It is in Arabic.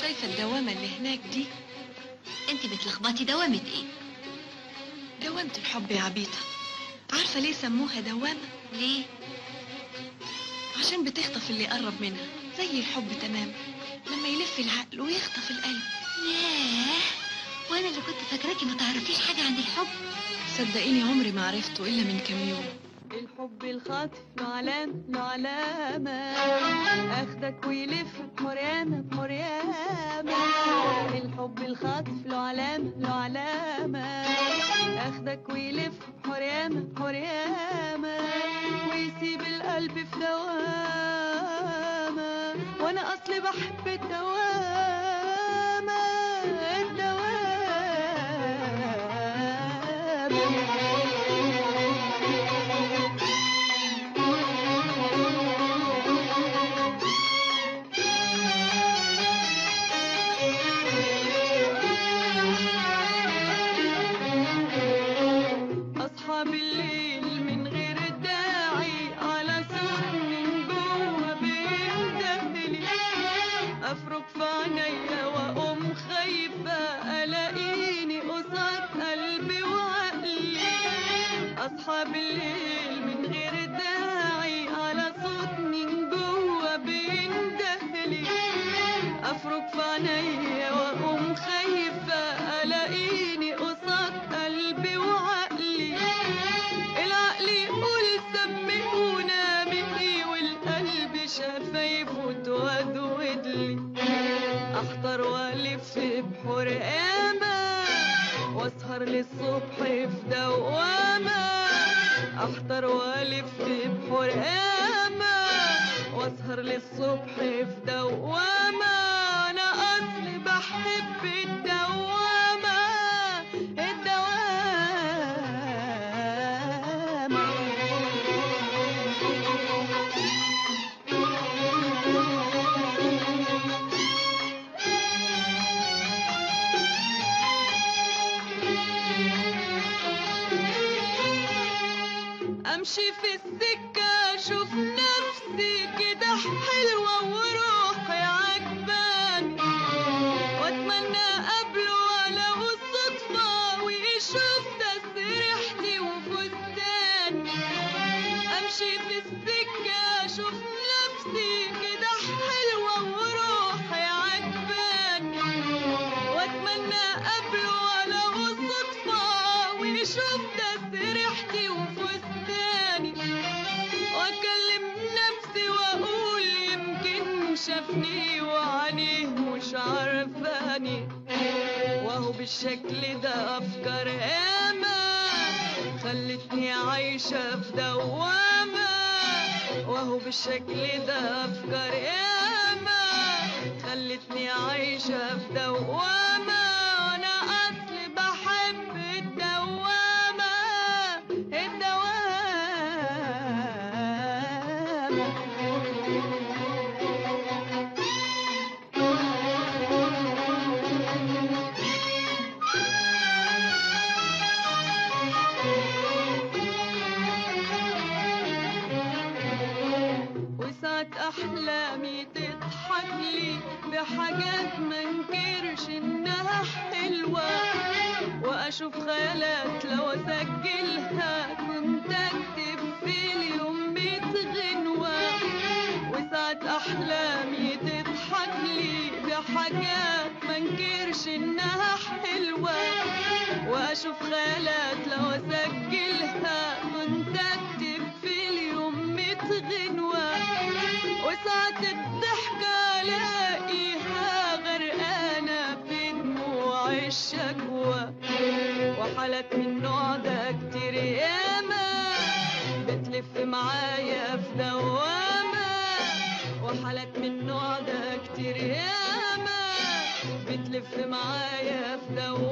شايفة الدوامة اللي هناك دي؟ انت بتلخبطي، دوامة ايه؟ دوامة الحب يا عبيطة. عارفة ليه سموها دوامة؟ ليه؟ عشان بتخطف اللي يقرب منها، زي الحب تمام، لما يلف العقل ويخطف القلب. ياه، وانا اللي كنت فاكراكي ما تعرفيش حاجة عن الحب. صدقيني عمري ما عرفته إلا من كام يوم. الحب الخاطف له علام له علامة، اخدك ويلف بحريامة بحريامة. الحب الخاطف له علام له علامة، اخدك ويلف بحريامة بحريامة، ويسيب القلب في دوامة. وانا اصلي بحب الدوامة الدوامة. أصحى بالليل من غير الداعي على صوت من جوه بيندهلي، أفرك في عينيا وأقوم خايفة ألاقيني قصاد قلبي وعقلي. أصحى بالليل من غير الداعي على صوت من جوه بيندهلي، أفرك في عينيا وأقوم خايفة ألاقيني قصاد قلبي وعقلي. العقل يقول سمعونا مني، والقلب شفايفه تودودلي. احضر والف بحرقامة واسهر للصبح في دوامة. احضر والف بحرقامة واسهر للصبح في دوامة. انا اصلي بحب الدوامة الدوامة. امشي في السكة اشوف نفسي كده حلوة وروحي عجباني، واتمنى قبله ولو الصدفة ويشوف تسريحتي وفستاني. امشي في السكة اشوف نفسي كده حلوة وروحي عجباني، واتمنى قبله ولو الصدفة ويشوف تسريحتي وفستاني. واكلم نفسي واقول يمكن شافني وعينيه مش عارفاني، وهو بالشكل ده افكار ياما خلتني عايشة في دوامة. وهو بالشكل ده افكار ياما خلتني عايشة في دوامة. وانا اصلي بحب الدوامة الدوامة. وساعة أحلامي تضحك لي بحاجات منكرش إنها حلوة، وأشوف خيالات لو أسجلها كنت أكتب في اليوم 100 غنوة. وساعة أحلامي تضحك لي بحاجات منكرش إنها حلوة، وأشوف خيالات لو أسجلها كنت أكتب في اليوم 100 غنوة. وساعة الضحكة ألاقيها غرقانة في دموع الشكوى. وحالات من النوع ده كتير ياما بتلف معايا في دوامة. وحالات من النوع ده كتير ياما بتلف معايا في دوامة.